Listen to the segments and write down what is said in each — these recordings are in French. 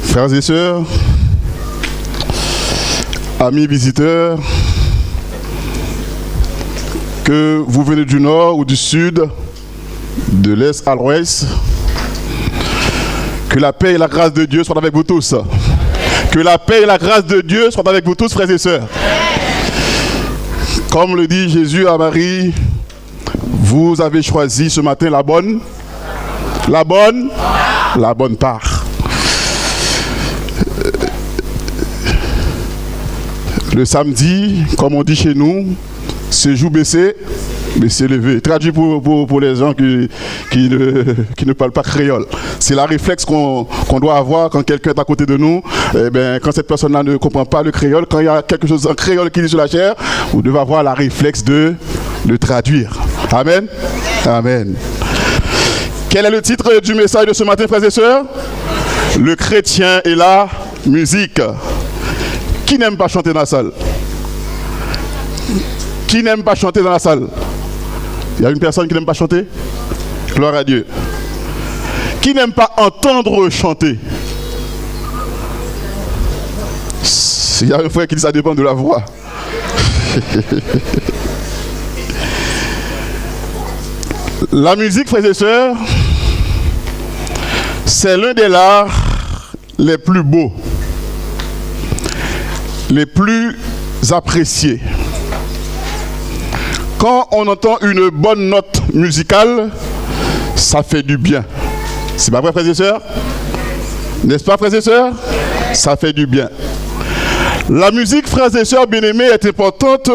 Frères et sœurs, amis visiteurs, que vous venez du nord ou du sud, de l'est à l'ouest, que la paix et la grâce de Dieu soient avec vous tous. Que la paix et la grâce de Dieu soient avec vous tous, frères et sœurs. Comme le dit Jésus à Marie, vous avez choisi ce matin la bonne part. Le samedi, comme on dit chez nous, c'est jour baissé, mais c'est levé. Traduit pour les gens qui ne parlent pas créole. C'est la réflexe qu'on doit avoir quand quelqu'un est à côté de nous. Eh bien, quand cette personne-là ne comprend pas le créole, quand il y a quelque chose en créole qui dit sur la chair, vous devez avoir la réflexe de traduire. Amen. Amen. Quel est le titre du message de ce matin, frères et sœurs? Le chrétien et la musique. Qui n'aime pas chanter dans la salle? Qui n'aime pas chanter dans la salle? Il y a une personne qui n'aime pas chanter? Gloire à Dieu. Qui n'aime pas entendre chanter? Il y a un frère qui dit ça dépend de la voix. La musique, frères et sœurs, c'est l'un des arts les plus beaux, les plus appréciés. Quand on entend une bonne note musicale, ça fait du bien. C'est pas vrai, frères et sœurs? N'est-ce pas, frères et sœurs? Ça fait du bien. La musique, frères et sœurs bien-aimés, est importante.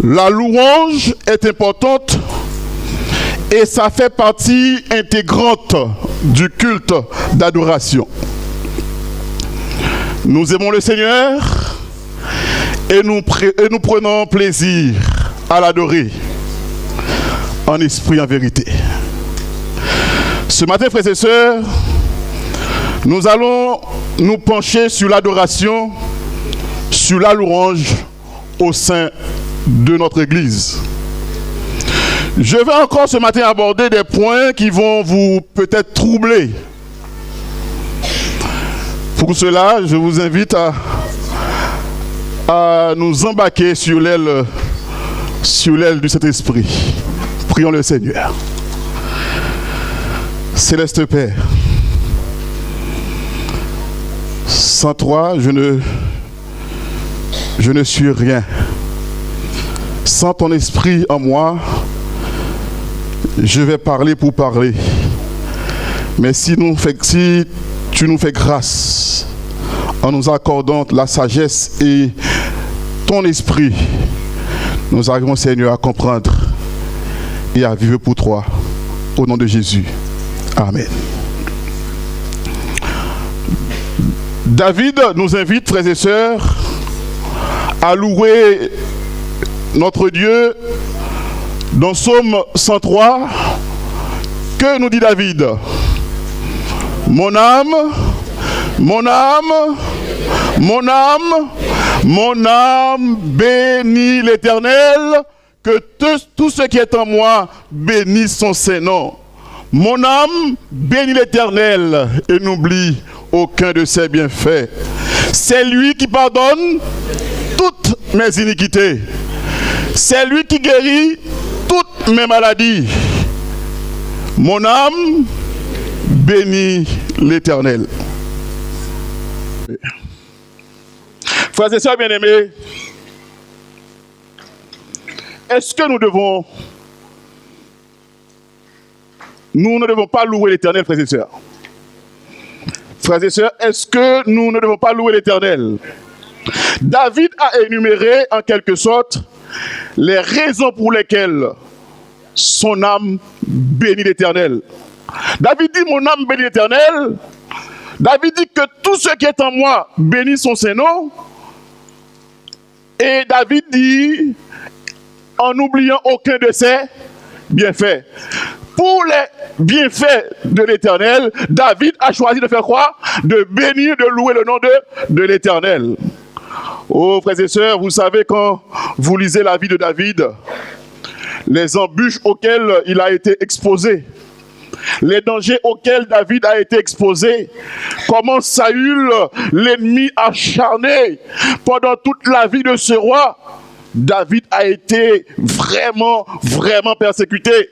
La louange est importante. Et ça fait partie intégrante du culte d'adoration. Nous aimons le Seigneur et nous prenons plaisir à l'adorer en esprit, en vérité. Ce matin, frères et sœurs, nous allons nous pencher sur l'adoration, sur la louange au sein de notre Église. Je vais encore ce matin aborder des points qui vont vous peut-être troubler. Pour cela, je vous invite à nous embarquer sur l'aile du Saint-Esprit. Prions le Seigneur. Céleste Père, sans toi, je ne suis rien. Sans ton esprit en moi, je vais parler pour parler. Mais si tu nous fais grâce en nous accordant la sagesse et ton esprit, nous arrivons, Seigneur, à comprendre et à vivre pour toi. Au nom de Jésus. Amen. David nous invite, frères et sœurs, à louer notre Dieu dans Psaume 103. Que nous dit David? Mon âme, mon âme, mon âme, mon âme bénit l'Éternel, que tout ce qui est en moi bénisse son Saint-Nom. Mon âme bénit l'Éternel et n'oublie aucun de ses bienfaits. C'est lui qui pardonne toutes mes iniquités. C'est lui qui guérit toutes mes maladies. Mon âme bénit l'Éternel. Frères et sœurs bien-aimés, est-ce que nous ne devons pas louer l'Éternel, frères et sœurs? Frères et sœurs, est-ce que nous ne devons pas louer l'Éternel? David a énuméré en quelque sorte les raisons pour lesquelles son âme bénit l'Éternel. David dit, mon âme bénit l'Éternel. David dit que tout ce qui est en moi bénit son Saint-Nom. Et David dit, en n'oubliant aucun de ses bienfaits. Pour les bienfaits de l'Éternel, David a choisi de faire quoi? De bénir, de louer le nom de l'Éternel. Oh, frères et sœurs, vous savez, quand vous lisez la vie de David, les embûches auxquelles il a été exposé, les dangers auxquels David a été exposé, comment Saül, l'ennemi acharné, pendant toute la vie de ce roi, David a été vraiment persécuté.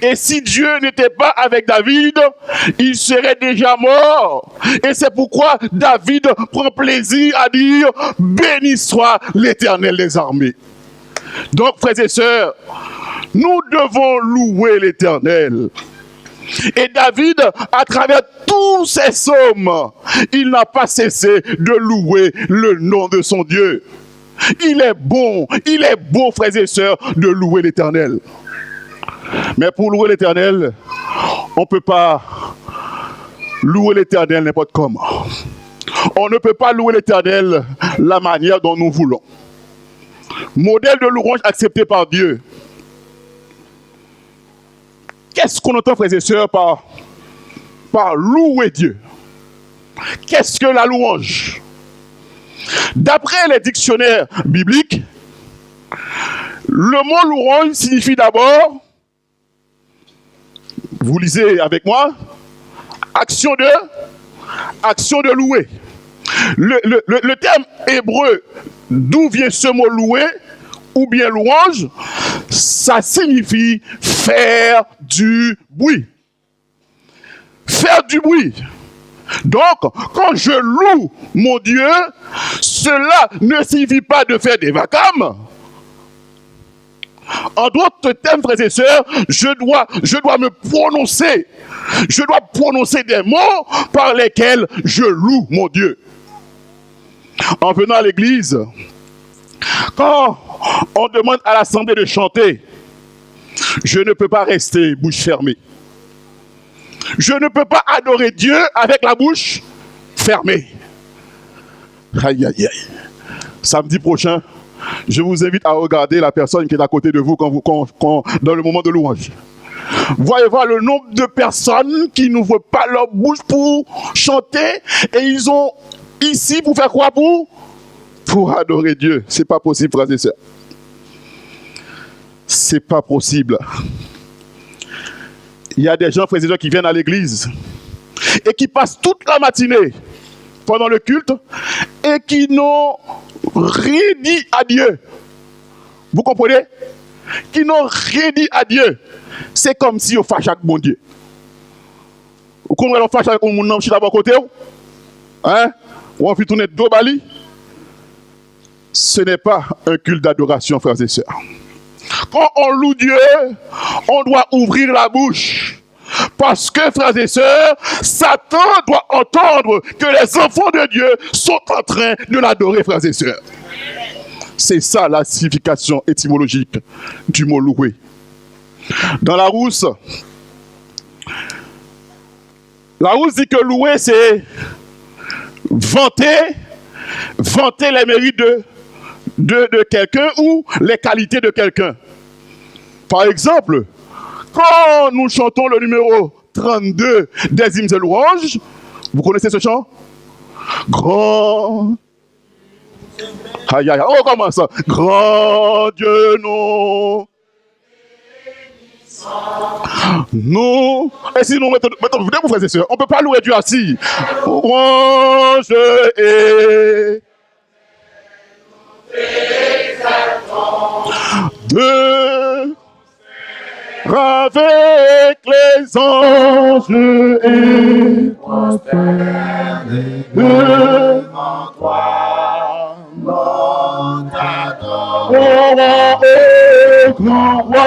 Et si Dieu n'était pas avec David, il serait déjà mort. Et c'est pourquoi David prend plaisir à dire « Béni soit l'Éternel des armées ». Donc, frères et sœurs, nous devons louer l'Éternel. Et David, à travers tous ses psaumes, il n'a pas cessé de louer le nom de son Dieu. Il est bon, frères et sœurs, de louer l'Éternel. Mais pour louer l'Éternel, on ne peut pas louer l'Éternel n'importe comment. On ne peut pas louer l'Éternel la manière dont nous voulons. Modèle de louange accepté par Dieu. Qu'est-ce qu'on entend, frères et sœurs, par louer Dieu? Qu'est-ce que la louange? D'après les dictionnaires bibliques, le mot louange signifie d'abord, vous lisez avec moi, action de louer. Le terme hébreu, d'où vient ce mot louer, ou bien louange, ça signifie faire du bruit. Faire du bruit. Donc, quand je loue mon Dieu, cela ne signifie pas de faire des vacarmes. En d'autres termes, frères et sœurs, je dois me prononcer. Je dois prononcer des mots par lesquels je loue mon Dieu. En venant à l'église, quand on demande à l'assemblée de chanter, je ne peux pas rester bouche fermée. Je ne peux pas adorer Dieu avec la bouche fermée. Aïe, aïe, aïe. Samedi prochain, je vous invite à regarder la personne qui est à côté de vous dans le moment de louange. Voyez voir le nombre de personnes qui n'ouvrent pas leur bouche pour chanter et ils ont ici pour faire quoi? Pour adorer Dieu. C'est pas possible, frères et sœurs. C'est pas possible. Il y a des gens, frères et sœurs, qui viennent à l'église et qui passent toute la matinée pendant le culte et qui n'ont rien dit à Dieu. Vous comprenez? Qui n'ont rien dit à Dieu. C'est comme si on fâche avec mon Dieu. Vous comprenez? On fâche avec mon nom, je suis d'abord côté. Hein? Ou on fait tourner deux balis. Ce n'est pas un culte d'adoration, frères et sœurs. Quand on loue Dieu, on doit ouvrir la bouche. Parce que, frères et sœurs, Satan doit entendre que les enfants de Dieu sont en train de l'adorer, frères et sœurs. C'est ça la signification étymologique du mot louer. Dans la Rousse dit que louer, c'est vanter les mérites de quelqu'un ou les qualités de quelqu'un. Par exemple, quand nous chantons le numéro 32 des hymnes et louanges, vous connaissez ce chant? Grand. Aïe, aïe, on recommence. Grand Dieu, non. Nous, et si nous mettons, vous frères et sœurs, on ne peut pas louer Dieu assis. Louange et de avec les anges et prospère devant toi, mon adorant au grand roi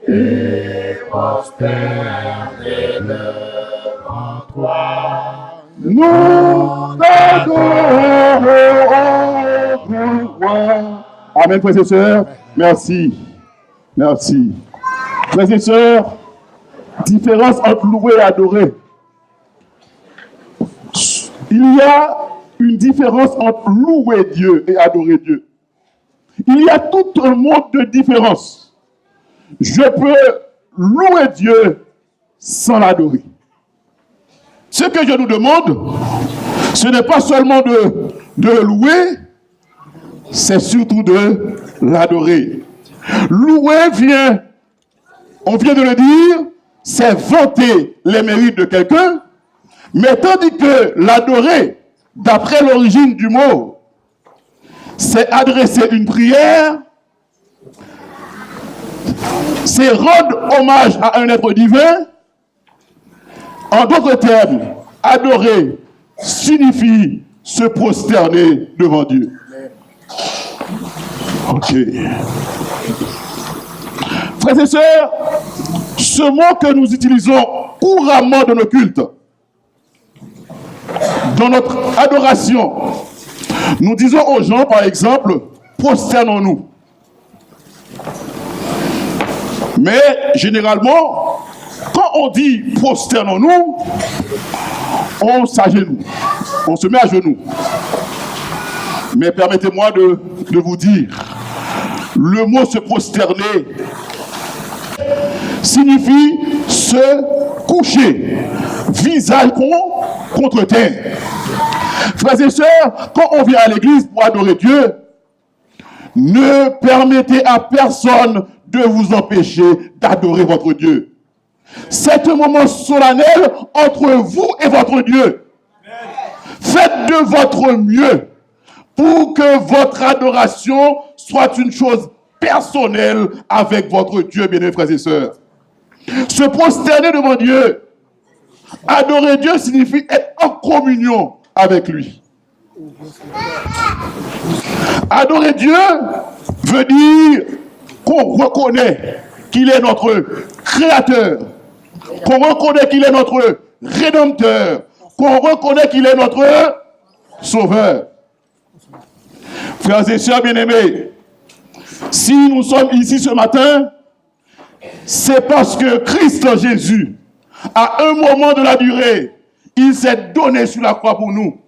et prospère devant toi, mon adorant au grand roi. Amen, frères et sœurs. Merci. Merci. Frères et sœurs, différence entre louer et adorer. Il y a une différence entre louer Dieu et adorer Dieu. Il y a tout un monde de différence. Je peux louer Dieu sans l'adorer. Ce que je nous demande, ce n'est pas seulement de louer, c'est surtout de l'adorer. Louer vient, on vient de le dire, c'est vanter les mérites de quelqu'un, mais tandis que l'adorer, d'après l'origine du mot, c'est adresser une prière, c'est rendre hommage à un être divin. En d'autres termes, adorer signifie se prosterner devant Dieu. Ok. Frères et sœurs, ce mot que nous utilisons couramment dans nos cultes, dans notre adoration, nous disons aux gens, par exemple, prosternons-nous. Mais généralement, quand on dit prosternons-nous, on s'agenouille, on se met à genoux. Mais permettez-moi de vous dire, le mot se prosterner signifie se coucher, visage contre terre. Frères et sœurs, quand on vient à l'église pour adorer Dieu, ne permettez à personne de vous empêcher d'adorer votre Dieu. C'est un moment solennel entre vous et votre Dieu. Faites de votre mieux pour que votre adoration soit une chose personnelle avec votre Dieu, bien-aimés frères et sœurs. Se prosterner devant Dieu, adorer Dieu signifie être en communion avec lui. Adorer Dieu veut dire qu'on reconnaît qu'il est notre créateur, qu'on reconnaît qu'il est notre rédempteur, qu'on reconnaît qu'il est notre sauveur. Frères et sœurs bien-aimés, si nous sommes ici ce matin, c'est parce que Christ Jésus, à un moment de la durée, il s'est donné sur la croix pour nous.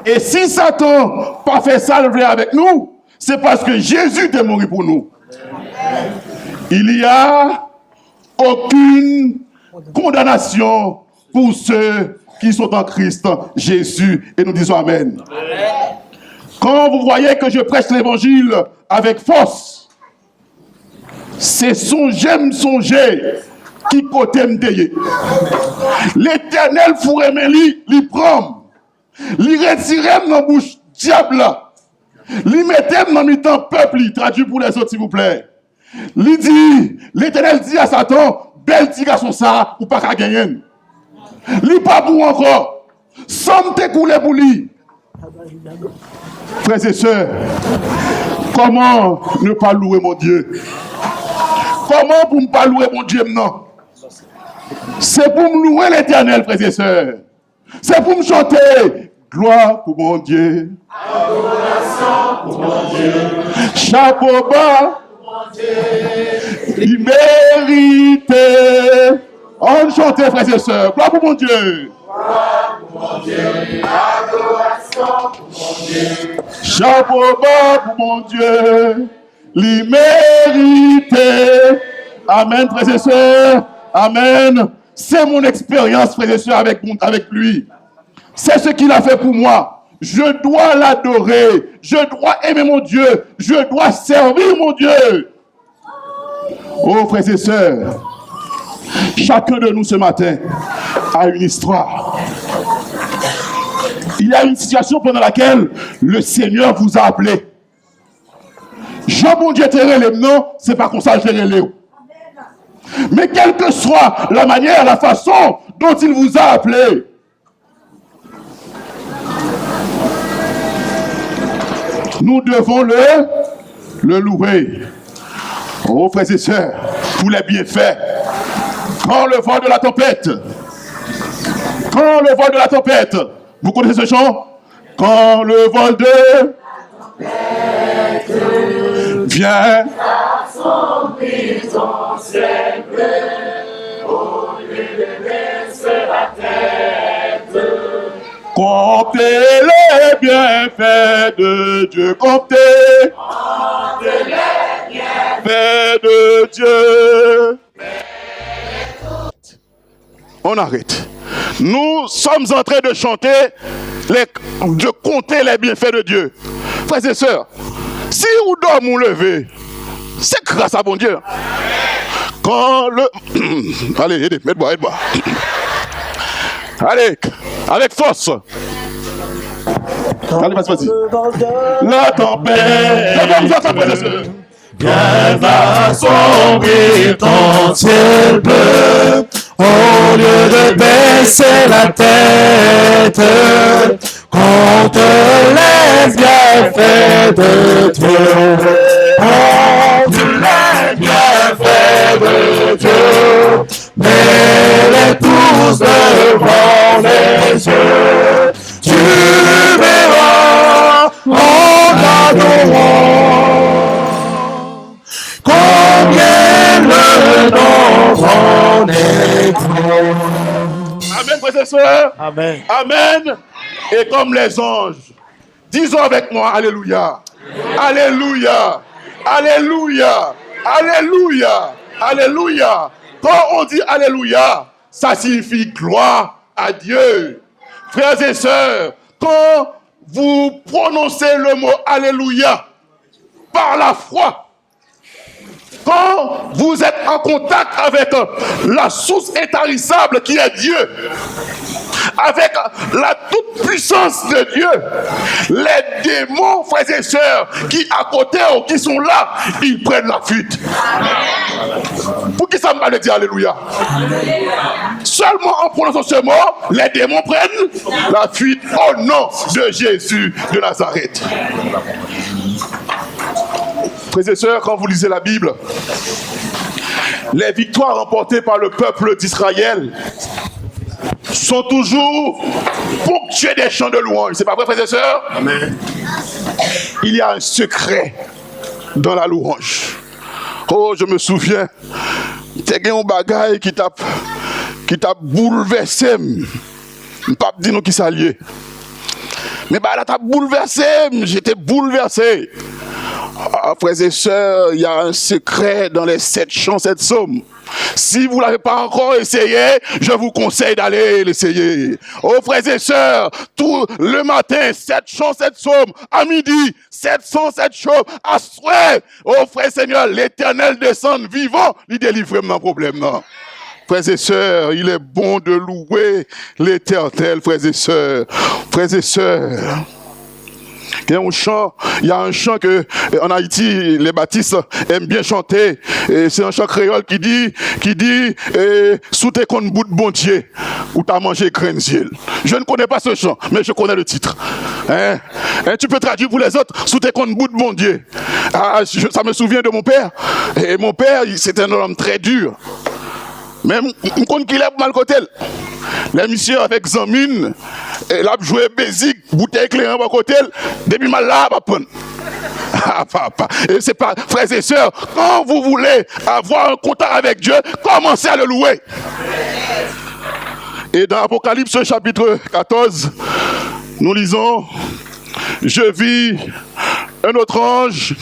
Et si Satan n'a pas fait ça avec nous, c'est parce que Jésus est mort pour nous. Il n'y a aucune condamnation pour ceux qui sont en Christ Jésus. Et nous disons Amen. Quand vous voyez que je prêche l'évangile avec force, c'est songer qui côté m'deye. L'Éternel fourre mes li prend, li retire dans bouche diable, li mette dans mi-temps peuple, li traduit pour les autres s'il vous plaît. Li dit, l'Éternel dit à Satan, belle petit garçon ça, ou pas qu'à gagner. Li pas pour encore, sans te couler pour lui. Frères et sœurs, comment ne pas louer mon Dieu? Comment pour ne pas louer mon Dieu maintenant? C'est pour me louer l'Éternel, frères et sœurs. C'est pour me chanter. Gloire pour mon Dieu. Adoration pour mon Dieu. Chapeau bas. Il mérite. On chante, frères et sœurs. Gloire pour mon Dieu. Gloire pour mon Dieu. Adoration pour mon Dieu. Chapeau bas pour mon Dieu. Il mérite. Amen, frères et sœurs. Amen. C'est mon expérience, frères et sœurs, avec lui. C'est ce qu'il a fait pour moi. Je dois l'adorer. Je dois aimer mon Dieu. Je dois servir mon Dieu. Oh, frères et sœurs, chacun de nous ce matin a une histoire. Il y a une situation pendant laquelle le Seigneur vous a appelé. Jean, bon Dieu, t'es relève, non, c'est pas comme ça que je relève. Mais quelle que soit la manière, la façon dont il vous a appelé, nous devons le louer. Oh, frères et sœurs, pour les bienfaits. Quand le vent de la tempête, vous connaissez ce chant? Quand le vent de vient, son ciel bleu, au lieu de baisser la tête. Comptez les bienfaits de Dieu, comptez les bienfaits de Dieu. On arrête. Nous sommes en train de chanter, de compter les bienfaits de Dieu. Frères et sœurs, si vous dormez ou levez, c'est grâce à bon Dieu. Quand le... Allez, aidez, aide-moi. Allez, avec force. Allez, vas-y. La tempête. Bien va sombrer ton ciel bleu. Au lieu de baisser la tête contre les bienfaits de Dieu, contre les bienfaits de Dieu, mets-les tous devant les yeux. Tu verras en adorant combien le nom est grand. Amen, frères et sœurs. Amen. Amen. Et comme les anges, disons avec moi, Alléluia. Alléluia. Alléluia. Alléluia. Alléluia. Quand on dit Alléluia, ça signifie gloire à Dieu. Frères et sœurs, quand vous prononcez le mot Alléluia par la foi, quand vous êtes en contact avec la source intarissable qui est Dieu, avec la toute-puissance de Dieu, les démons, frères et sœurs, qui à côté ou qui sont là, ils prennent la fuite. Pour qui ça me va le dire Alléluia? Seulement en prononçant ce mot, les démons prennent la fuite au nom de Jésus de Nazareth. Frères et sœurs, quand vous lisez la Bible, les victoires remportées par le peuple d'Israël sont toujours ponctuées des chants de louange. C'est pas vrai, frères et sœurs? Amen. Il y a un secret dans la louange. Oh, je me souviens, c'est un bagage qui t'a bouleversé. Je ne peux pas dire qui s'allier. Mais bah là, t'as bouleversé, j'étais bouleversé. Ah, frères et sœurs, il y a un secret dans les 7 chants, 7 psaumes. Si vous ne l'avez pas encore essayé, je vous conseille d'aller l'essayer. Oh frères et sœurs, tout le matin, 7 chants, 7 psaumes. À midi, 707 chants. À soir, oh frères et seigneurs, l'Éternel descend vivant, il délivre mon problème. Non. Frères et sœurs, il est bon de louer l'Éternel, frères et sœurs. Frères et sœurs. Il y a un chant que en Haïti les baptistes aiment bien chanter. C'est un chant créole qui dit sous tes comptes bout de bon Dieu où t'as mangé grain de ciel. Je ne connais pas ce chant, mais je connais le titre. Hein? Tu peux traduire pour les autres sous tes comptes bout de bon Dieu. Ça me souvient de mon père. Et mon père, c'était un homme très dur. Même je compte qu'il est mal côté. Les messieurs avec Zamine, il a joué basique, bouteille éclairée à côté, depuis mal là, va prendre. Et c'est pas, frères et sœurs, quand vous voulez avoir un contact avec Dieu, commencez à le louer. Et dans Apocalypse chapitre 14, nous lisons, je vis un autre ange.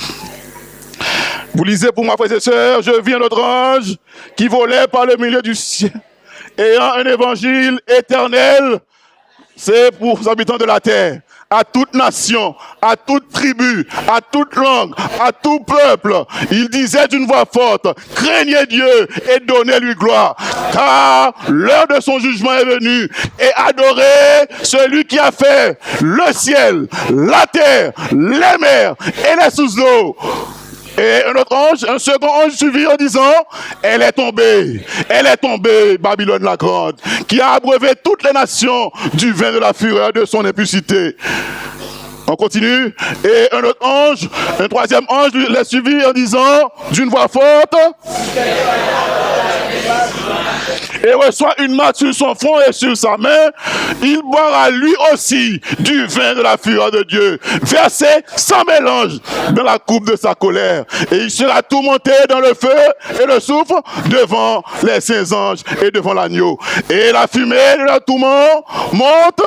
Vous lisez pour moi, frères et sœurs, je vis un autre ange qui volait par le milieu du ciel, ayant un évangile éternel, c'est pour les habitants de la terre, à toute nation, à toute tribu, à toute langue, à tout peuple. Il disait d'une voix forte, craignez Dieu et donnez-lui gloire, car l'heure de son jugement est venue, et adorez celui qui a fait le ciel, la terre, les mers et les sources d'eau. Et un autre ange, un second ange suivit en disant, elle est tombée, Babylone la grande, qui a abreuvé toutes les nations du vin de la fureur de son impudicité. On continue. Et un autre ange, un troisième ange l'a suivi en disant, d'une voix forte, et reçoit une marque sur son front et sur sa main, il boira lui aussi du vin de la fureur de Dieu, versé sans mélange dans la coupe de sa colère. Et il sera tourmenté dans le feu et le soufre devant les saints anges et devant l'agneau. Et la fumée de leur tourment monte.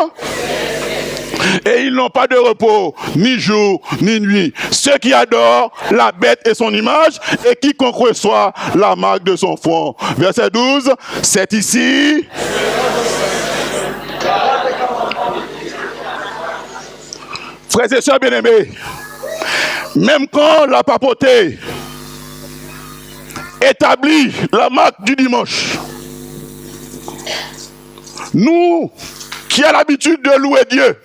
Et ils n'ont pas de repos, ni jour, ni nuit. Ceux qui adorent la bête et son image, et quiconque reçoit la marque de son front. Verset 12, c'est ici. Frères et sœurs bien-aimés, même quand la papauté établit la marque du dimanche. Nous, qui avons l'habitude de louer Dieu,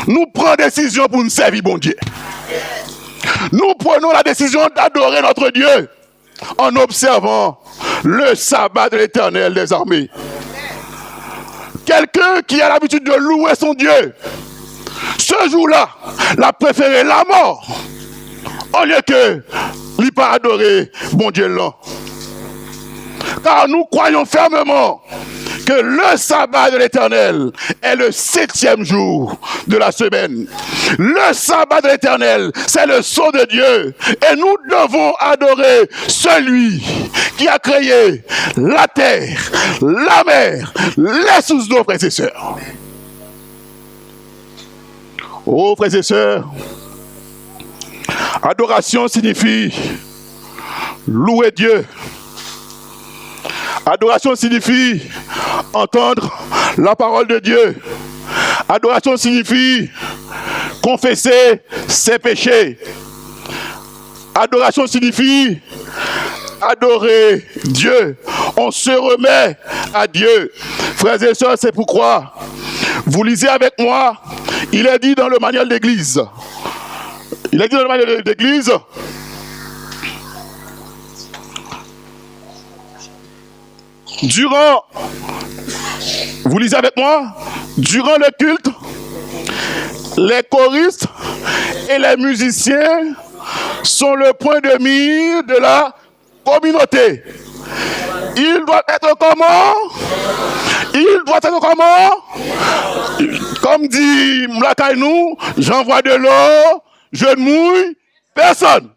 nous prenons décision pour nous servir bon Dieu. Nous prenons la décision d'adorer notre Dieu en observant le sabbat de l'Éternel des armées. Quelqu'un qui a l'habitude de louer son Dieu, ce jour-là, l'a préféré la mort au lieu que lui pas adorer bon Dieu là. Car nous croyons fermement que le sabbat de l'Éternel est le 7e jour de la semaine. Le sabbat de l'Éternel, c'est le sceau de Dieu. Et nous devons adorer celui qui a créé la terre, la mer, les sources d'eau, frères et sœurs. Oh, frères et sœurs, adoration signifie louer Dieu. Adoration signifie entendre la parole de Dieu. Adoration signifie confesser ses péchés. Adoration signifie adorer Dieu. On se remet à Dieu. Frères et sœurs, c'est pourquoi vous lisez avec moi, il est dit dans le manuel d'église. Il est dit dans le manuel d'église. Vous lisez avec moi, durant le culte, les choristes et les musiciens sont le point de mire de la communauté. Ils doivent être comment? Ils doivent être comment? Comme dit Mlakainou, j'envoie de l'eau, je ne mouille personne.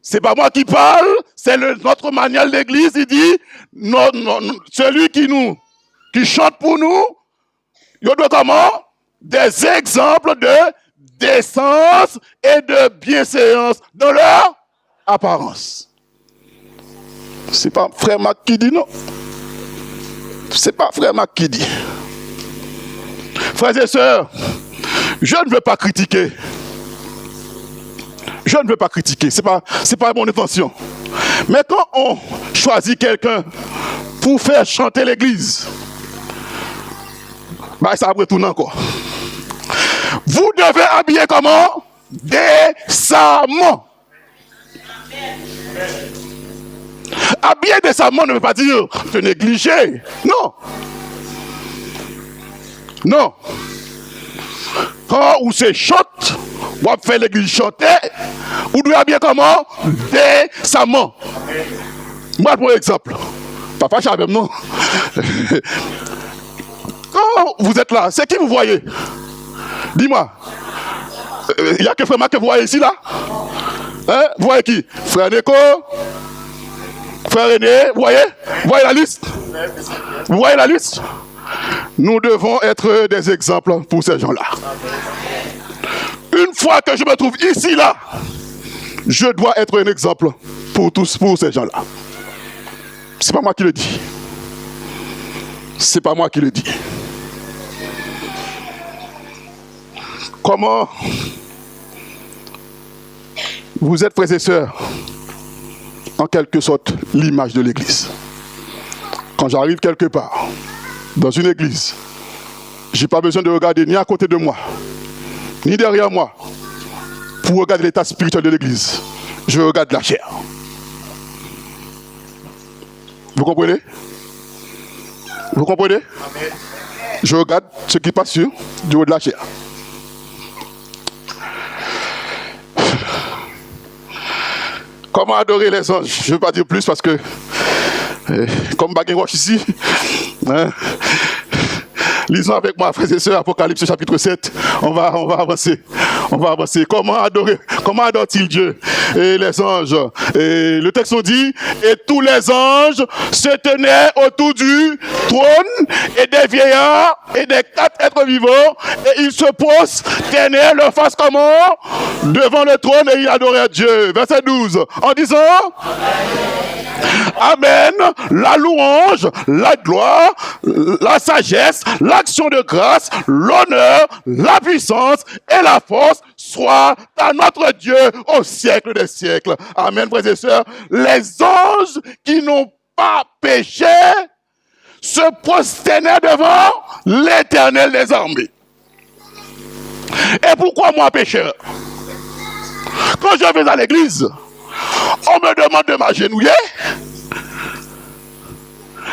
C'est pas moi qui parle, c'est notre manuel d'église. Il dit, non, celui qui chante pour nous, il doit comment? Des exemples de décence et de bienséance dans leur apparence. C'est pas frère Mac qui dit non. C'est pas frère Mac qui dit. Frères et sœurs, je ne veux pas critiquer. Je ne veux pas critiquer, c'est pas mon intention. Mais quand on choisit quelqu'un pour faire chanter l'église, bah ça retourne encore. Vous devez habiller comment? Décemment. Habiller décemment ne veut pas dire te négliger. Non. Non. Quand on se chante, on va faire l'église chanter, vous devez habiller comment? Décemment. Moi, pour exemple, papa, je savais non. Quand vous êtes là, c'est qui vous voyez? Dis-moi. Il y a que frère Marc que vous voyez ici, là? Hein? Vous voyez qui? Frère Neko? Frère René? Vous voyez? Vous voyez la liste? Vous voyez la liste? Nous devons être des exemples pour ces gens-là. Une fois que je me trouve ici, là, je dois être un exemple pour tous, pour ces gens-là. C'est pas moi qui le dis. C'est pas moi qui le dis. Comment vous êtes, frères et sœurs, en quelque sorte, l'image de l'église. Quand j'arrive quelque part, dans une église, je n'ai pas besoin de regarder ni à côté de moi, ni derrière moi, pour regarder l'état spirituel de l'église. Je regarde la chair. Vous comprenez? Vous comprenez? Je regarde ce qui passe sur du haut de la chair. Comment adorer les anges? Je ne veux pas dire plus parce que, comme Bagay Roche ici, hein, lisons avec moi, frères et sœurs, Apocalypse chapitre 7. On va avancer. On va avancer. Comment adore-t-il Dieu et les anges? Et le texte nous dit, et tous les anges se tenaient autour du trône et des vieillards et des 4 êtres vivants, et ils se prosternaient leur face comment? Devant le trône, et ils adoraient Dieu. Verset 12. En disant, Amen, la louange, la gloire, la sagesse, l'action de grâce, l'honneur, la puissance et la force soit à notre Dieu au siècle des siècles. Amen, frères et sœurs. Les anges qui n'ont pas péché se prosternaient devant l'Éternel des armées. Et pourquoi moi, pécheur? Quand je vais à l'église, on me demande de m'agenouiller,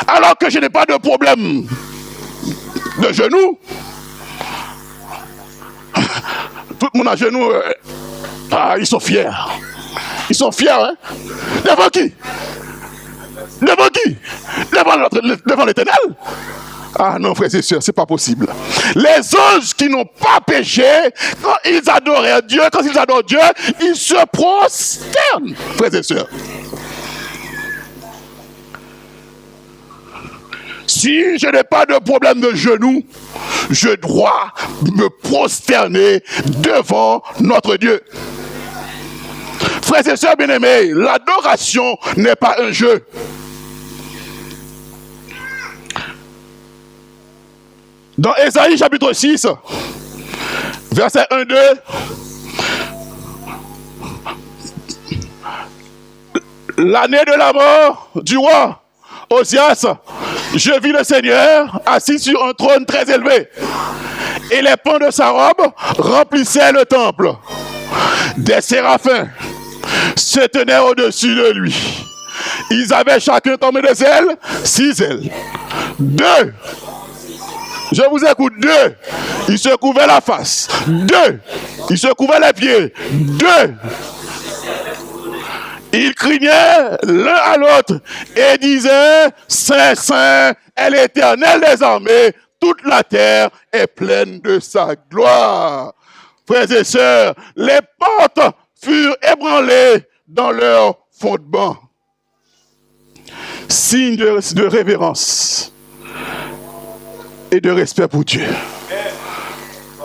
alors que je n'ai pas de problème de genoux. Tout le monde à genoux, ils sont fiers. Ils sont fiers, hein? Devant qui? Devant qui? Devant l'Éternel? Ah non, frères et sœurs, c'est pas possible. Les anges qui n'ont pas péché, quand ils adoraient Dieu, quand ils adorent Dieu, ils se prosternent, frères et sœurs. Si je n'ai pas de problème de genoux, je dois me prosterner devant notre Dieu. Frères et sœurs bien-aimés, l'adoration n'est pas un jeu. Dans Ésaïe chapitre 6, verset 1-2, l'année de la mort du roi Osias, je vis le Seigneur assis sur un trône très élevé, et les pans de sa robe remplissaient le temple. Des séraphins se tenaient au-dessus de lui. Ils avaient chacun comme des ailes, 6 ailes. 2. Je vous écoute. 2. Ils se couvraient la face. 2. Ils se couvraient les pieds. 2. Ils clignaient l'un à l'autre et disaient, Saint, Saint est l'Éternel des armées, toute la terre est pleine de sa gloire. Frères et sœurs, les portes furent ébranlées dans leur fondement. Signe de révérence et de respect pour Dieu.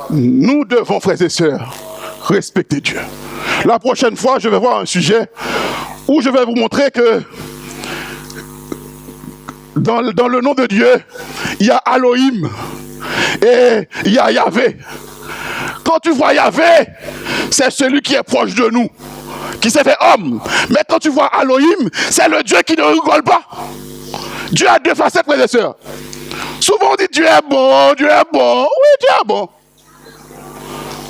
Nous devons, frères et sœurs, respecter Dieu. La prochaine fois, je vais voir un sujet où je vais vous montrer que dans le nom de Dieu, il y a Elohim et il y a Yahvé. Quand tu vois Yahvé, c'est celui qui est proche de nous, qui s'est fait homme. Mais quand tu vois Elohim, c'est le Dieu qui ne rigole pas. Dieu a 2 facettes, frères et sœurs. Souvent on dit Dieu est bon, Dieu est bon. Oui, Dieu est bon.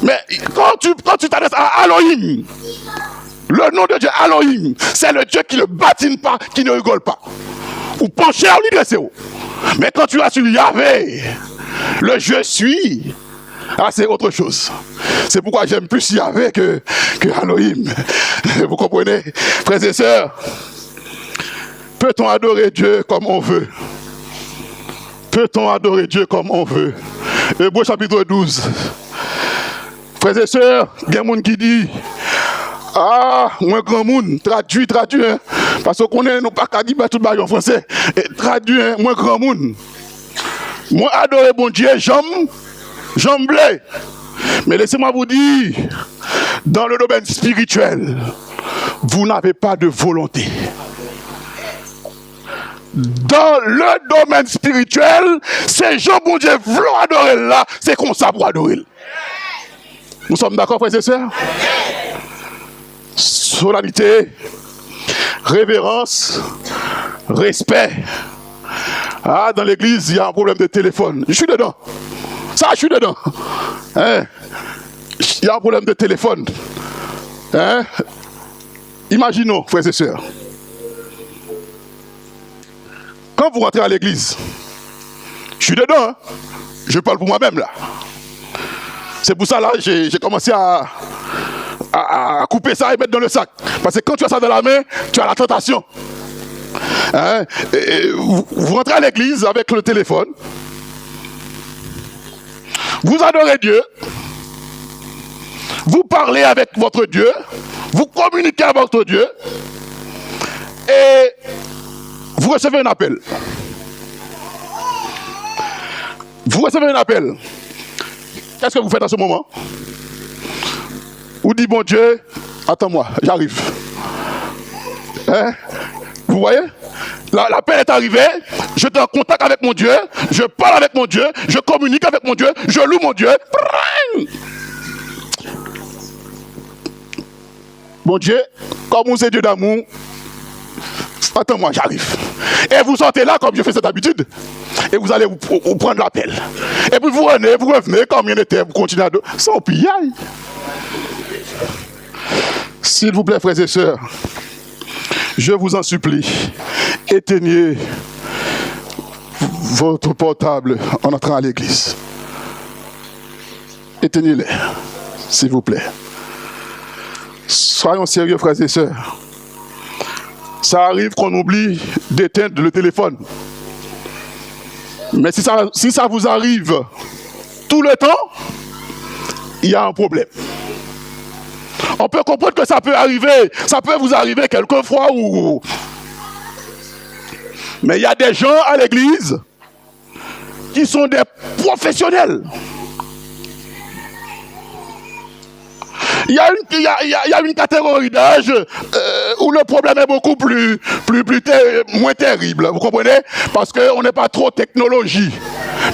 Mais quand tu t'adresses à Elohim, le nom de Dieu, Elohim, c'est le Dieu qui ne batine pas, qui ne rigole pas. Ou pencher à l'idée, mais quand tu as sur Yahvé, le je suis, c'est autre chose. C'est pourquoi j'aime plus Yahvé que Elohim. Vous comprenez, frères et sœurs? Peut-on adorer Dieu comme on veut? Peut-on adorer Dieu comme on veut? Hébreux chapitre 12. Frères et sœurs, il y a des gens qui disent, moi grand monde, traduit, hein, parce qu'on est, nous pas qu'à dire tout le monde en français, traduit, hein, moi grand monde. Moi adorer bon Dieu, j'aime blé. Mais laissez-moi vous dire, dans le domaine spirituel, vous n'avez pas de volonté. Dans le domaine spirituel, ces gens, bon Dieu, veulent adorer là, c'est comme ça pour adorer. Nous sommes d'accord, frères et sœurs? Solennité, révérence, respect. Dans l'église, il y a un problème de téléphone. Je suis dedans. Ça, je suis dedans. Il y a un problème de téléphone. Imaginons, frères et sœurs. Quand vous rentrez à l'église, je suis dedans. Hein? Je parle pour moi-même là. C'est pour ça là, j'ai commencé à couper ça et mettre dans le sac. Parce que quand tu as ça dans la main, tu as la tentation. Vous rentrez à l'église avec le téléphone. Vous adorez Dieu. Vous parlez avec votre Dieu. Vous communiquez avec votre Dieu. Et vous recevez un appel. Vous recevez un appel. Qu'est-ce que vous faites à ce moment? Vous dites, bon Dieu, attends-moi, j'arrive. Vous voyez? L'appel est arrivé, je suis en contact avec mon Dieu, je parle avec mon Dieu, je communique avec mon Dieu, je loue mon Dieu. Bon Dieu, comme vous êtes Dieu d'amour, attends-moi, j'arrive. Et vous sortez là comme je fais cette habitude. Et vous allez vous prendre l'appel. Et puis vous revenez comme il était, vous continuez à... Sans pillaille. S'il vous plaît, frères et sœurs, je vous en supplie, éteignez votre portable en entrant à l'église. Éteignez-les, s'il vous plaît. Soyons sérieux, frères et sœurs. Ça arrive qu'on oublie d'éteindre le téléphone. Mais si ça vous arrive tout le temps, il y a un problème. On peut comprendre que ça peut arriver, ça peut vous arriver quelquefois ou... Mais il y a des gens à l'église qui sont des professionnels. Il y a une catégorie d'âge où le problème est beaucoup moins terrible, vous comprenez? Parce qu'on n'est pas trop technologie.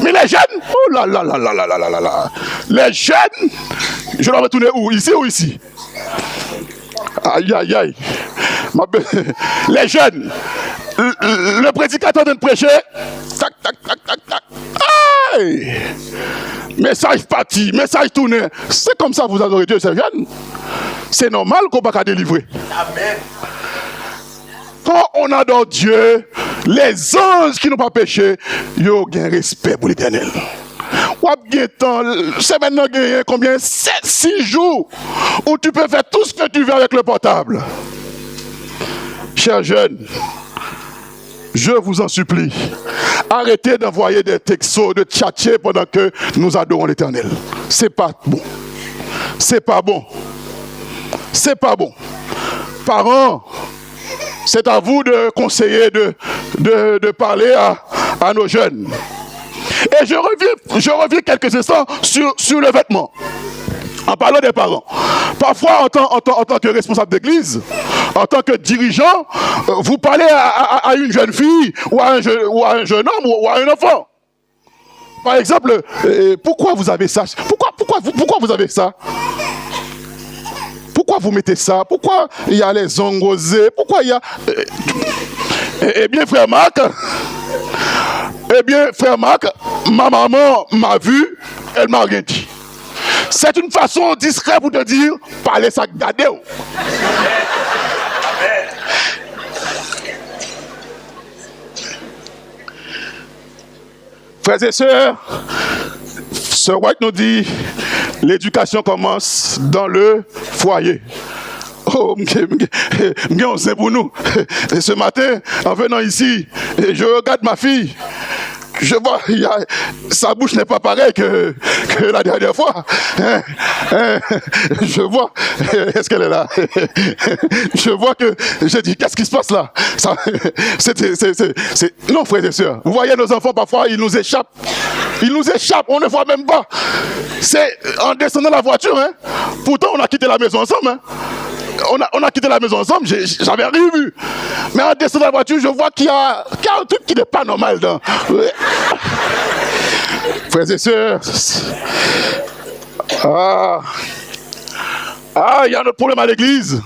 Mais les jeunes, oh là là là là là là là là, les jeunes, je dois retourner où? Ici ou ici? Aïe aïe aïe. Les jeunes, le prédicateur vient de prêcher, tac tac tac tac tac. Aïe! Message parti, message tourné. C'est comme ça que vous adorez Dieu, ces jeunes. C'est normal qu'on ne va pas délivrer. Amen. Quand on adore Dieu, les anges qui n'ont pas péché, ils ont un respect pour l'Éternel. C'est maintenant combien? 6 jours où tu peux faire tout ce que tu veux avec le portable. Chers jeunes, je vous en supplie, arrêtez d'envoyer des textos, de tchatcher pendant que nous adorons l'Éternel. C'est pas bon. C'est pas bon. C'est pas bon. Parents, c'est à vous de conseiller, de parler à nos jeunes. Et je reviens quelques instants sur le vêtement. En parlant des parents, parfois en tant que responsable d'église, en tant que dirigeant, vous parlez à une jeune fille ou à un jeune homme ou à un enfant. Par exemple, pourquoi vous avez ça? Pourquoi vous avez ça? Pourquoi vous mettez ça? Pourquoi il y a les ongles rosés? Pourquoi il y a... Eh bien, frère Marc, ma maman m'a vu, elle m'a rien dit. C'est une façon discrète pour te dire, parlez ça, gardez. Frères et sœurs, Sœur White nous dit, l'éducation commence dans le foyer. Oh, c'est pour nous. Et ce matin, en venant ici, je regarde ma fille. Je vois, sa bouche n'est pas pareille que la dernière fois. Je vois, est-ce qu'elle est là? Je vois que, j'ai dit, qu'est-ce qui se passe là? Non, frères et sœurs, vous voyez nos enfants, parfois, ils nous échappent. Ils nous échappent, on ne voit même pas. C'est en descendant la voiture, hein. Pourtant, on a quitté la maison ensemble, hein. On a quitté la maison ensemble, j'avais rien vu. Mais en descendant la voiture, je vois qu'il y a un truc qui n'est pas normal dedans. Frères et sœurs, il y a un autre problème à l'église.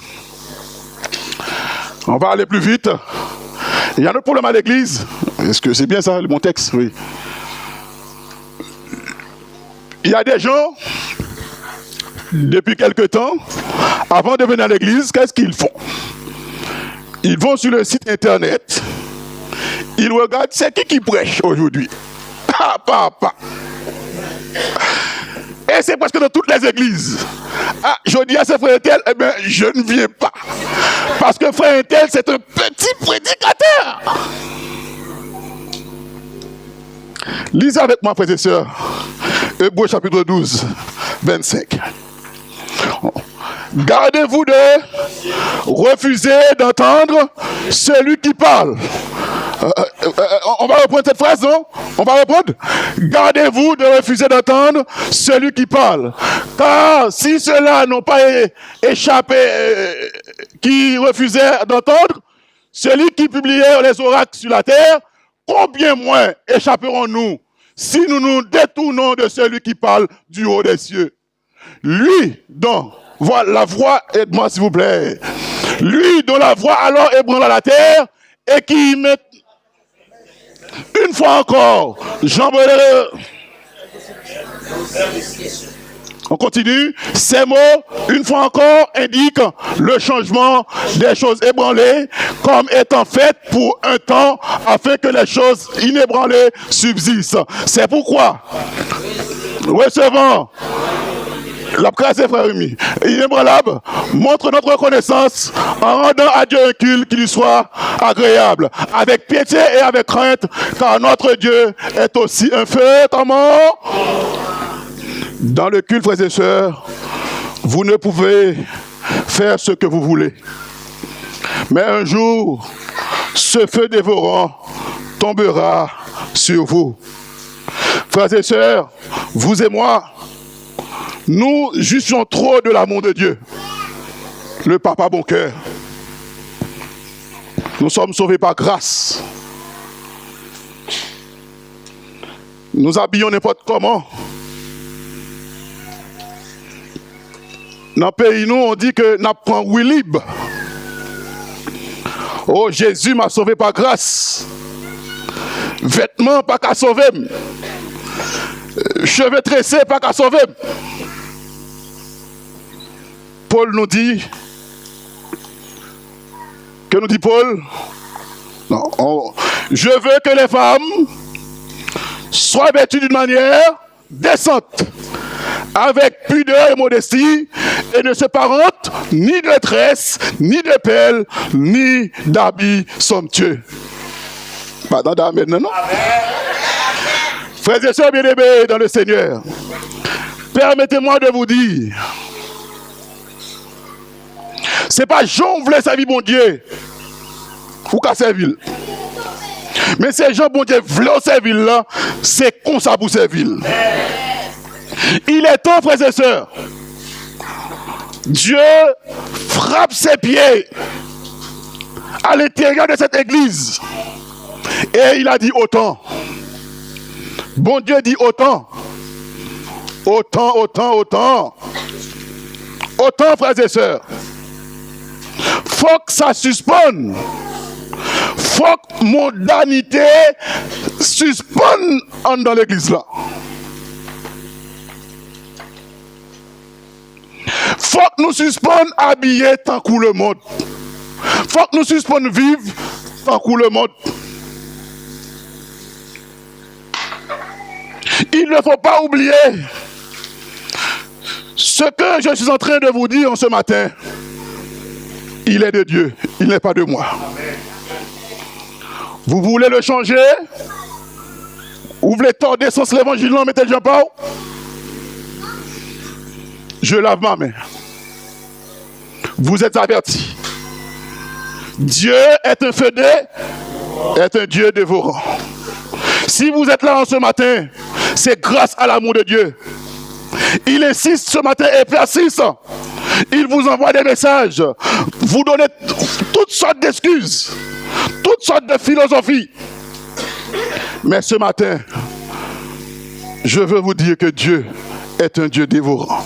On va aller plus vite. Il y a un autre problème à l'église. Est-ce que c'est bien ça, mon texte? Oui. Il y a des gens, depuis quelque temps, avant de venir à l'église, qu'est-ce qu'ils font? Ils vont sur le site internet, ils regardent c'est qui prêche aujourd'hui. Et c'est presque dans toutes les églises. Je dis à ce frère tel, eh bien, je ne viens pas. Parce que frère tel, c'est un petit prédicateur. Lisez avec moi, frères et sœurs, Hébreux chapitre 12, 25. Gardez-vous de refuser d'entendre celui qui parle. On va reprendre cette phrase, non? On va reprendre. Gardez-vous de refuser d'entendre celui qui parle. Car si ceux-là n'ont pas échappé, qui refusaient d'entendre celui qui publiait les oracles sur la terre, combien moins échapperons-nous si nous nous détournons de celui qui parle du haut des cieux? lui dont la voix, aide-moi s'il vous plaît, lui dont la voix alors ébranla la terre et qui met une fois encore, on continue. Ces mots, une fois encore, indiquent le changement des choses ébranlées comme étant faites pour un temps afin que les choses inébranlées subsistent. C'est pourquoi, recevant la grâce des frères unis, inébranlable, montre notre reconnaissance en rendant à Dieu un culte qui lui soit agréable, avec piété et avec crainte, car notre Dieu est aussi un feu. Comment? Dans le culte, frères et sœurs, vous ne pouvez faire ce que vous voulez. Mais un jour, ce feu dévorant tombera sur vous. Frères et sœurs, vous et moi, nous jugeons trop de l'amour de Dieu. Le Papa bon cœur. Nous sommes sauvés par grâce. Nous habillons n'importe comment. Dans le pays, nous, on dit que nous prenons oui libre. Oh, Jésus m'a sauvé par grâce. Vêtements, pas qu'à sauver. Cheveux tressés, pas qu'à sauver. Paul nous dit, que nous dit Paul? Non, je veux que les femmes soient vêtues d'une manière décente, avec pudeur et modestie, et ne se parentent ni de tresses, ni de pelles, ni d'habits somptueux. Pardon, amen, non? Frères et sœurs bien-aimés dans le Seigneur, permettez-moi de vous dire, c'est pas Jean voulait servir mon Dieu, ou qu'à servir. Mais c'est Jean bon Dieu voulait servir là, c'est comme ça pour servir. Il est temps, frères et sœurs, Dieu frappe ses pieds à l'intérieur de cette église. Et il a dit autant. Bon Dieu dit autant. Autant, autant, autant. Autant, frères et sœurs. Faut que ça suspende. Faut que mondanité suspende dans l'église là. Faut que nous suspendions habillés tant que le monde. Faut que nous suspendions vivre tant que le monde. Il ne faut pas oublier ce que je suis en train de vous dire en ce matin. Il est de Dieu, il n'est pas de moi. Vous voulez le changer? Vous voulez tordre sens l'évangile, non, mettez le Jean-Paul? Je lave ma main. Vous êtes avertis. Dieu est un feu est un Dieu dévorant. Si vous êtes là en ce matin, c'est grâce à l'amour de Dieu. Il insiste ce matin et persiste. Il vous envoie des messages. Vous donnez toutes sortes d'excuses, toutes sortes de philosophies. Mais ce matin, je veux vous dire que Dieu est un Dieu dévorant.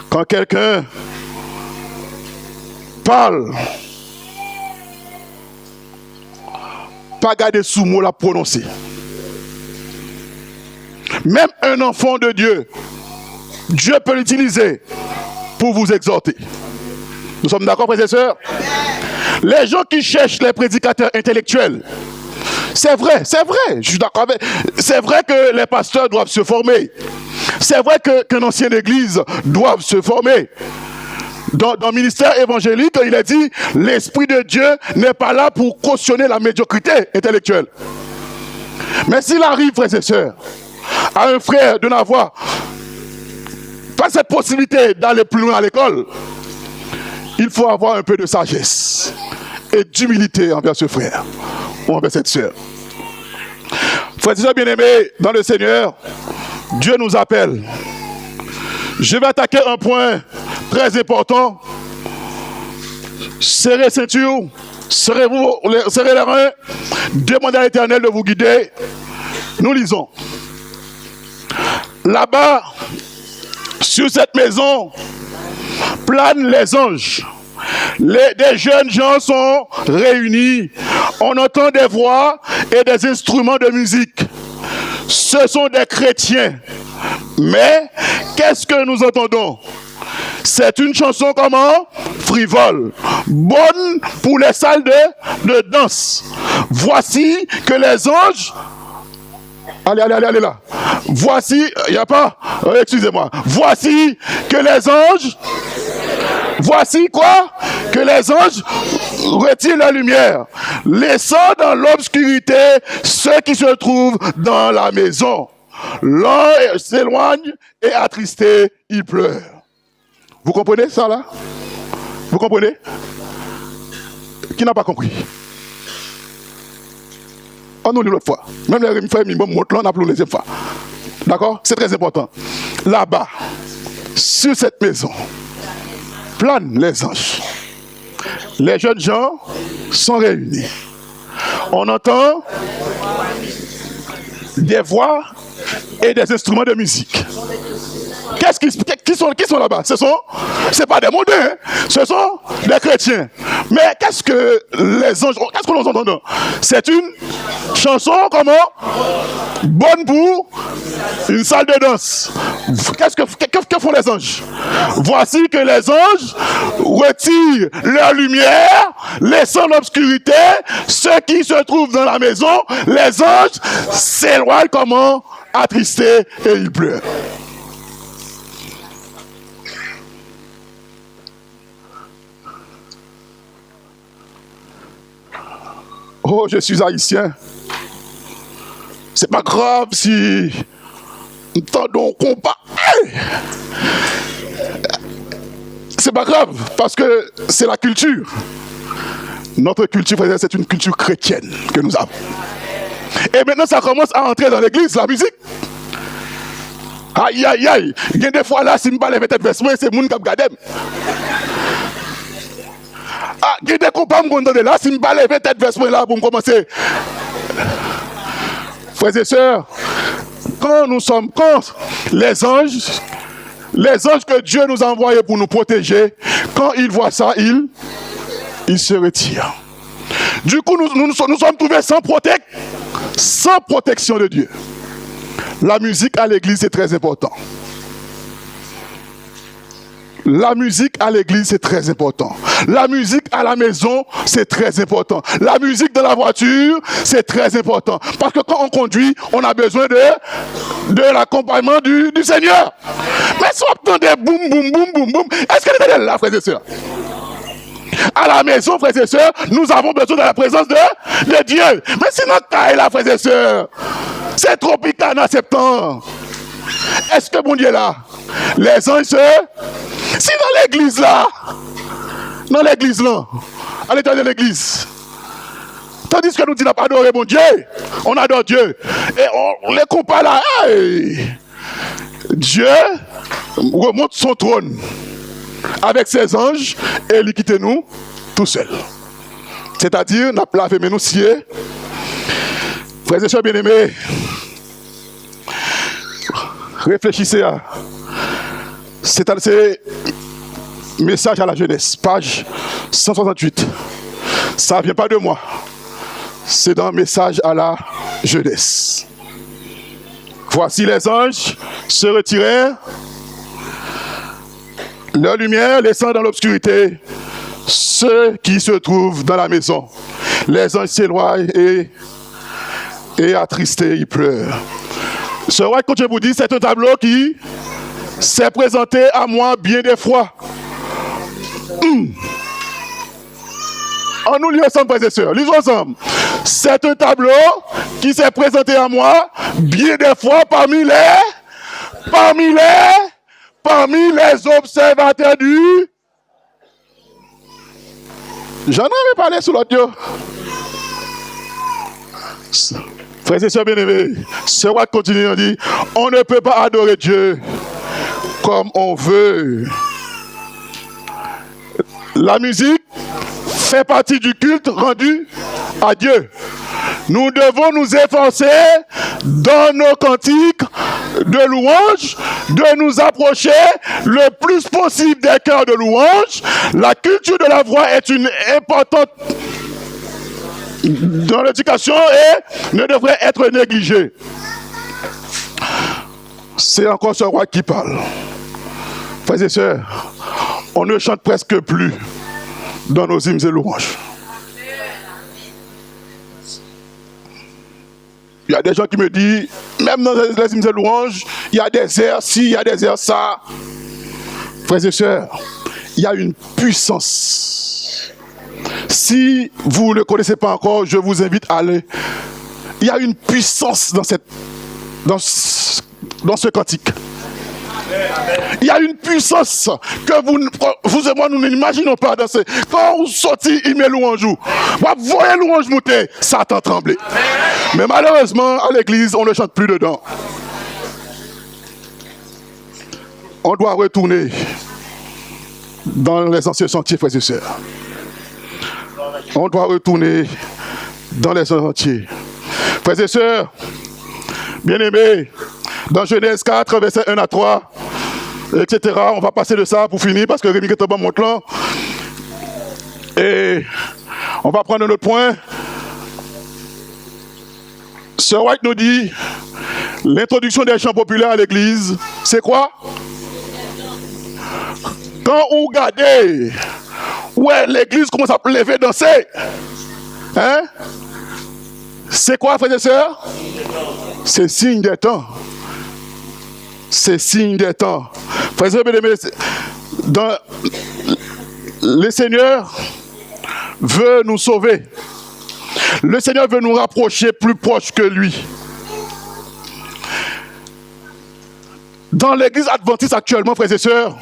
Quand quelqu'un parle, pas garder sous mot la prononcer. Même un enfant de Dieu, Dieu peut l'utiliser pour vous exhorter. Nous sommes d'accord, frères et sœurs? Les gens qui cherchent les prédicateurs intellectuels, c'est vrai, je suis d'accord avec. C'est vrai que les pasteurs doivent se former. C'est vrai qu'un ancien église doit se former. Dans le ministère évangélique, il a dit, l'Esprit de Dieu n'est pas là pour cautionner la médiocrité intellectuelle. Mais s'il arrive, frères et sœurs, à un frère de n'avoir pas cette possibilité d'aller plus loin à l'école, il faut avoir un peu de sagesse et d'humilité envers ce frère ou envers cette sœur. Frères et sœurs bien-aimés dans le Seigneur, Dieu nous appelle. Je vais attaquer un point très important. Serrez ceinture, serrez les reins, demandez à l'Éternel de vous guider. Nous lisons. Là-bas, Sur cette maison planent les anges. Des jeunes gens sont réunis. On entend des voix et des instruments de musique. Ce sont des chrétiens. Mais qu'est-ce que nous entendons? C'est une chanson comment? Frivole, bonne pour les salles de danse. Voici que les anges... Allez là. Voici, il n'y a pas... excusez-moi. Voici que les anges... Voici quoi? Que les anges retirent la lumière, laissant dans l'obscurité ceux qui se trouvent dans la maison. L'un s'éloigne et attristé, il pleure. Vous comprenez ça là? Vous comprenez? Qui n'a pas compris? On nous lit l'autre fois. Même les frères minimum montent là, on a plus la deuxième fois. D'accord? C'est très important. Là-bas, sur cette maison, planent les anges. Les jeunes gens sont réunis. On entend des voix et des instruments de musique. Qui sont là-bas? C'est pas des mondains, hein? Ce sont des chrétiens. Mais qu'est-ce que les anges, qu'est-ce que nous entendons? C'est une chanson comment? Bonne pour une salle de danse. Que font les anges? Voici que les anges retirent leur lumière, laissant l'obscurité. Ceux qui se trouvent dans la maison, les anges s'éloignent comment? Attristés et ils pleurent. Oh, je suis haïtien. C'est pas grave si nous tendons combat. C'est pas grave parce que c'est la culture. Notre culture, c'est une culture chrétienne que nous avons. Et maintenant, ça commence à entrer dans l'église, la musique. Aïe, aïe, aïe. Il y a des fois là, si je ne parle pas de vêtements, c'est mon cap gadem. Ah, il y a des copains qui m'ont là, si je ne parle pas de vêtements là, pour commencer. Frères et sœurs, quand les anges que Dieu nous a envoyés pour nous protéger, quand ils voient ça, ils se retirent. Du coup, nous sommes trouvés sans protection de Dieu. La musique à l'église, c'est très important. La musique à l'église, c'est très important. La musique à la maison, c'est très important. La musique de la voiture, c'est très important. Parce que quand on conduit, on a besoin de l'accompagnement du Seigneur. Mais si on entend des boum, boum, boum, boum, boum, est-ce qu'elle est là, frères et sœurs? À la maison, frères et sœurs, nous avons besoin de la présence de Dieu. Mais si notre taille là, frères et sœurs, c'est tropical en septembre. Est-ce que bon Dieu est là? Les anges, si dans l'église là, à l'intérieur de l'église, tandis que nous disons pas adorer mon Dieu, on adore Dieu. Et on les compare là, hey, Dieu remonte son trône avec ses anges et il quitte nous tout seul. C'est-à-dire, nous avons lavé mais nous sciés. Frères et sœurs bien-aimés, réfléchissez à. C'est message à la jeunesse, page 168. Ça ne vient pas de moi. C'est dans message à la jeunesse. Voici les anges se retirèrent, leur lumière laissant dans l'obscurité ceux qui se trouvent dans la maison. Les anges s'éloignent et attristés, ils pleurent. Ce roi, quand je vous dis, c'est un tableau qui s'est présenté à moi bien des fois. En nous lisons ensemble, frères et sœurs, lisons ensemble. C'est un tableau qui s'est présenté à moi bien des fois parmi les observateurs du... J'en avais parlé sur l'audio. Frères et sœurs bien-aimés, ce roi continue, on dit, on ne peut pas adorer Dieu comme on veut. La musique fait partie du culte rendu à Dieu. Nous devons nous efforcer dans nos cantiques de louange, de nous approcher le plus possible des cœurs de louange. La culture de la voix est une importante dans l'éducation et ne devrait être négligée. C'est encore ce roi qui parle. Frères et sœurs, on ne chante presque plus dans nos hymnes et louanges. Il y a des gens qui me disent, même dans les hymnes et louanges, il y a des airs ci, il y a des airs ça. Frères et sœurs, il y a une puissance. Si vous ne le connaissez pas encore, je vous invite à aller. Il y a une puissance dans ce cantique. Il y a une puissance que vous et moi nous n'imaginons pas danser. Quand on sortit, il met louange. Vous voyez louange monter, Satan tremblait. Mais malheureusement, à l'église, on ne chante plus dedans. On doit retourner dans les anciens sentiers, frères et sœurs. On doit retourner dans les sentiers. Frères et sœurs, bien-aimés, dans Genèse 4, versets 1 à 3, etc. On va passer de ça pour finir parce que Rémi Ketaba monte là. Et on va prendre un autre point. Sir White nous dit, l'introduction des chants populaires à l'église, c'est quoi? Quand vous regardez, ouais, l'église commence à lever, danser. Hein? C'est quoi, frères et sœurs? C'est signe des temps. C'est signe des temps. Frères et sœurs, bien-aimés, le Seigneur veut nous sauver. Le Seigneur veut nous rapprocher plus proche que lui. Dans l'église adventiste actuellement, frères et sœurs,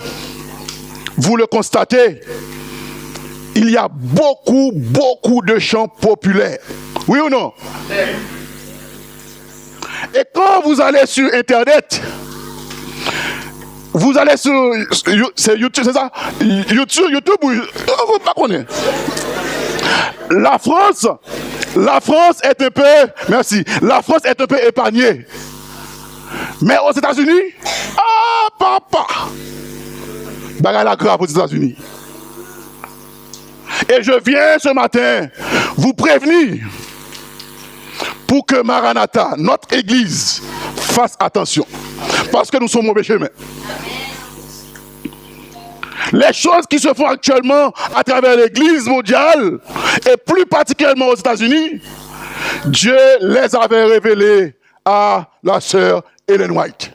vous le constatez, il y a beaucoup de chants populaires. Oui ou non? Et quand vous allez sur Internet, vous allez sur YouTube, c'est ça? YouTube, vous pas connaissez. La France est un peu, merci, la France est un peu épargnée. Mais aux États-Unis, ah papa, bagarre la grave aux États-Unis. Et je viens ce matin vous prévenir pour que Maranatha, notre église, fasse attention. Parce que nous sommes au mauvais chemin. Les choses qui se font actuellement à travers l'église mondiale, et plus particulièrement aux États-Unis, Dieu les avait révélées à la sœur Ellen White.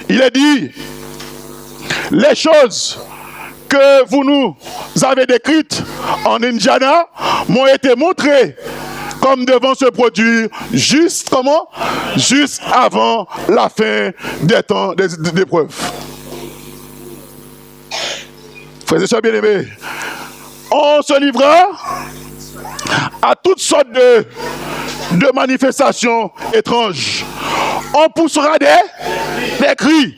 Il est dit, les choses que vous nous avez décrites en Indiana m'ont été montrées comme devant se produire juste comment? Juste avant la fin des temps d'épreuve. Frères et sœurs bien-aimés, on se livrera à toutes sortes de manifestations étranges. On poussera des cris.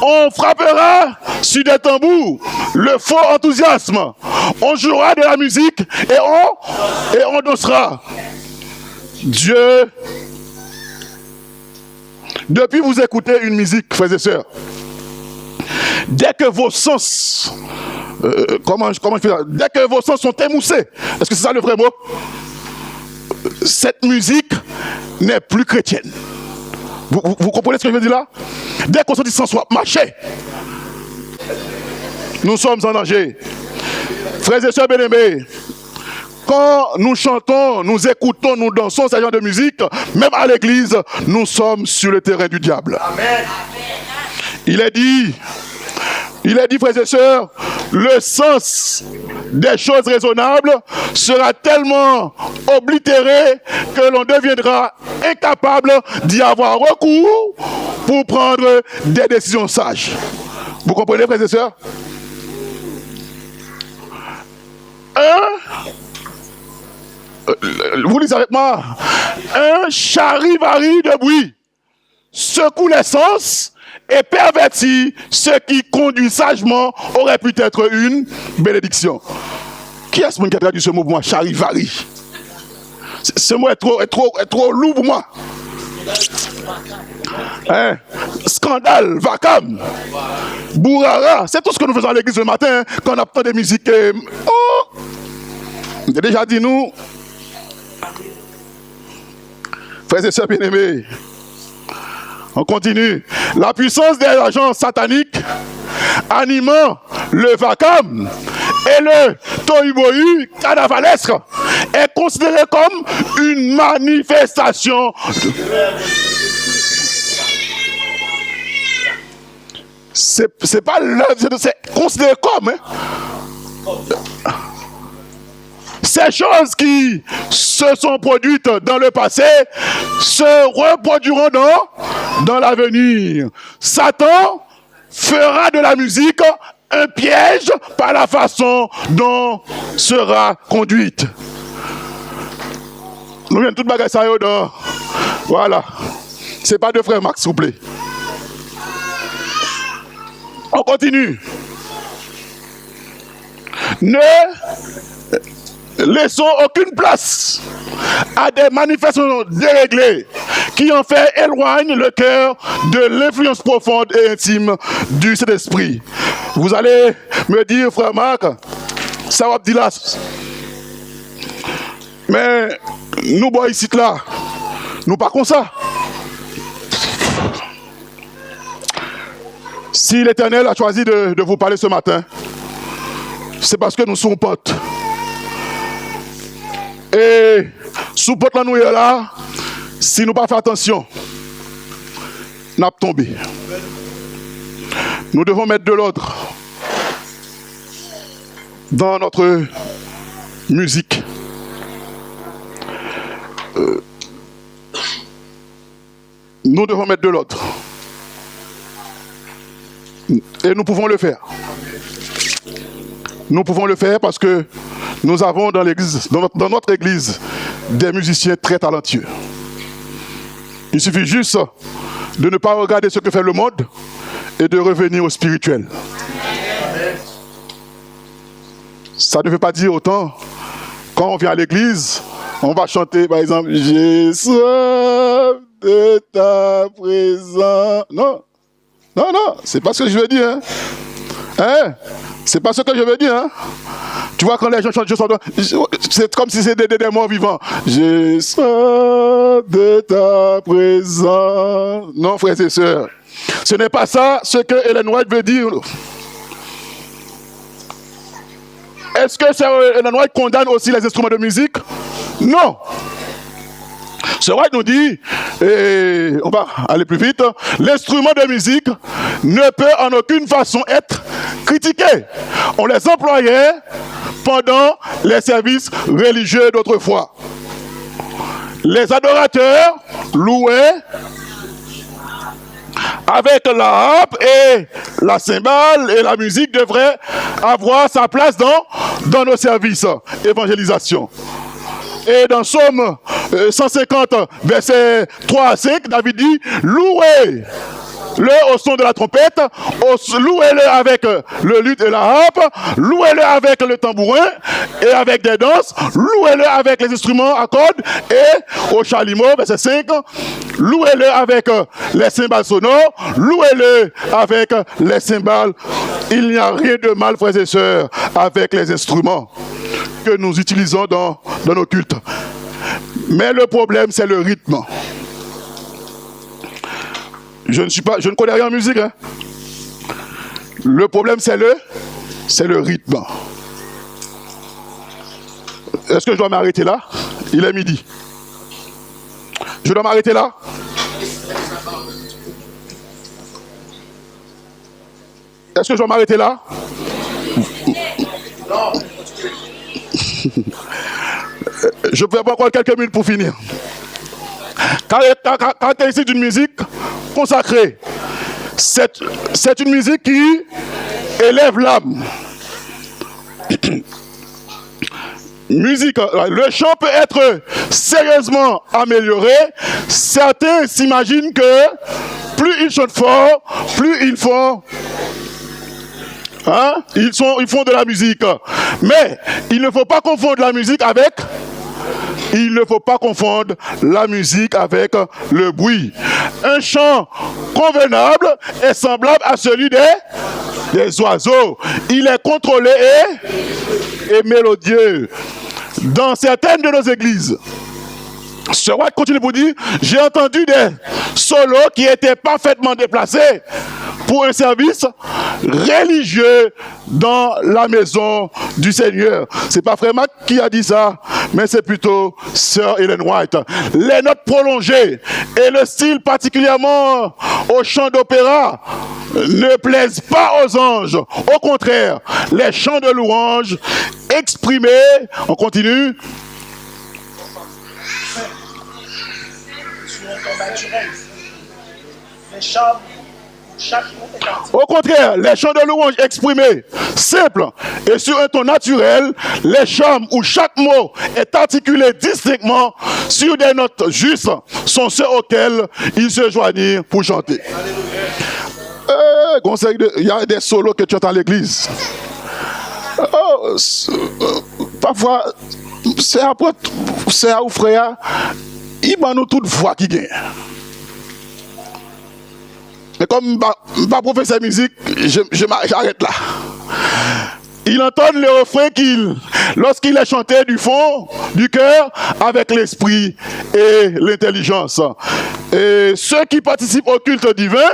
On frappera sur des tambours le faux enthousiasme. On jouera de la musique et on dansera. Dieu, depuis vous écoutez une musique, frères et sœurs, dès que vos sens, comment je fais ça? Dès que vos sens sont émoussés, est-ce que c'est ça le vrai mot? Cette musique n'est plus chrétienne. Vous comprenez ce que je veux dire là? Dès qu'on se dit sans soi, marchez. Nous sommes en danger. Frères et sœurs bien-aimés, quand nous chantons, nous écoutons, nous dansons ce genre de musique, même à l'église, nous sommes sur le terrain du diable. Amen. Il est dit, frères et sœurs, le sens des choses raisonnables sera tellement oblitéré que l'on deviendra incapable d'y avoir recours pour prendre des décisions sages. Vous comprenez, frères et sœurs? Vous lisez avec moi. Un charivari de bruit secoue les sens et pervertit ce qui conduit sagement aurait pu être une bénédiction. Qui est-ce qui a traduit ce mot pour moi? Charivari. Ce mot est trop lourd pour moi. Hein? Scandale, vacarme, bourrara, c'est tout ce que nous faisons à l'église le matin, hein, quand on apprend des musiques. Oh! J'ai déjà dit nous, frères et sœurs bien-aimés, on continue. La puissance des agents sataniques animant le vacarme et le tohu-bohu carnavalesque est considéré comme une manifestation. C'est pas l'œuvre, c'est considéré comme. Hein. Ces choses qui se sont produites dans le passé se reproduiront dans l'avenir. Satan fera de la musique un piège par la façon dont sera conduite. Nous venons toute bagarre ça dans. Voilà. C'est pas de frère Max, s'il vous plaît. On continue. Ne laissons aucune place à des manifestations déréglées qui en fait éloignent le cœur de l'influence profonde et intime du Saint-Esprit. Vous allez me dire, frère Marc, ça va dire là. Mais nous, bois ici là, nous pas comme ça. Si l'Éternel a choisi de vous parler ce matin, c'est parce que nous sommes potes. Et sous pote là, nous est là, si nous pas faire attention, nous allons tomber. Nous devons mettre de l'ordre dans notre musique. Nous devons mettre de l'ordre. Et nous pouvons le faire. Nous pouvons le faire parce que nous avons dans l'église, dans notre église, des musiciens très talentueux. Il suffit juste de ne pas regarder ce que fait le monde et de revenir au spirituel. Ça ne veut pas dire autant, quand on vient à l'église, on va chanter par exemple « J'ai soif de ta présence ». Non, non, non, c'est pas ce que je veux dire. Hein? C'est pas ce que je veux dire. Hein? Tu vois, quand les gens chantent, c'est comme si c'était des morts vivants. J'ai soif de ta présence. Non, frères et sœurs, ce n'est pas ça ce que Ellen White veut dire. Est-ce que Ellen White condamne aussi les instruments de musique? Non. Ce White nous dit, et on va aller plus vite, l'instrument de musique ne peut en aucune façon être critiqué. On les employait pendant les services religieux d'autrefois. Les adorateurs louaient avec la harpe et la cymbale, et la musique devrait avoir sa place dans nos services évangélisation. Et dans Psaume 150, versets 3 à 5, David dit, louez-le au son de la trompette, louez-le avec le luth et la harpe, louez-le avec le tambourin et avec des danses, louez-le avec les instruments à cordes et au chalumeau, verset 5, louez-le avec les cymbales sonores, louez-le avec les cymbales. Il n'y a rien de mal, frères et sœurs, avec les instruments que nous utilisons dans nos cultes. Mais le problème, c'est le rythme. Je ne connais rien en musique. Hein. Le problème, c'est le rythme. Est-ce que je dois m'arrêter là? Il est midi. Je dois m'arrêter là? Est-ce que je dois m'arrêter là? Non. Je peux avoir encore quelques minutes pour finir. Caractéristique d'une musique consacrée, c'est une musique qui élève l'âme. Musique, le chant peut être sérieusement amélioré. Certains s'imaginent que plus ils chantent fort, plus ils font... Hein? Ils font de la musique. Mais il ne faut pas confondre la musique avec... Il ne faut pas confondre la musique avec le bruit. Un chant convenable est semblable à celui des oiseaux. Il est contrôlé et mélodieux. Dans certaines de nos églises, Sir White continue pour dire, j'ai entendu des solos qui étaient parfaitement déplacés pour un service religieux dans la maison du Seigneur. C'est pas Frère Mac qui a dit ça, mais c'est plutôt Sir Ellen White. Les notes prolongées et le style particulièrement au chant d'opéra ne plaisent pas aux anges. Au contraire, les chants de louange exprimés, on continue, au contraire, les chants de louange exprimés, simples et sur un ton naturel, les chants où chaque mot est articulé distinctement sur des notes justes sont ceux auxquels ils se joignent pour chanter. Il y a des solos que tu entends à l'église. Parfois, c'est à ou frère, il m'a nous toute voix qui gagne. Mais comme ma professeur de musique, j'arrête là. Il entend le refrain lorsqu'il est chanté du fond du cœur avec l'esprit et l'intelligence. Et ceux qui participent au culte divin,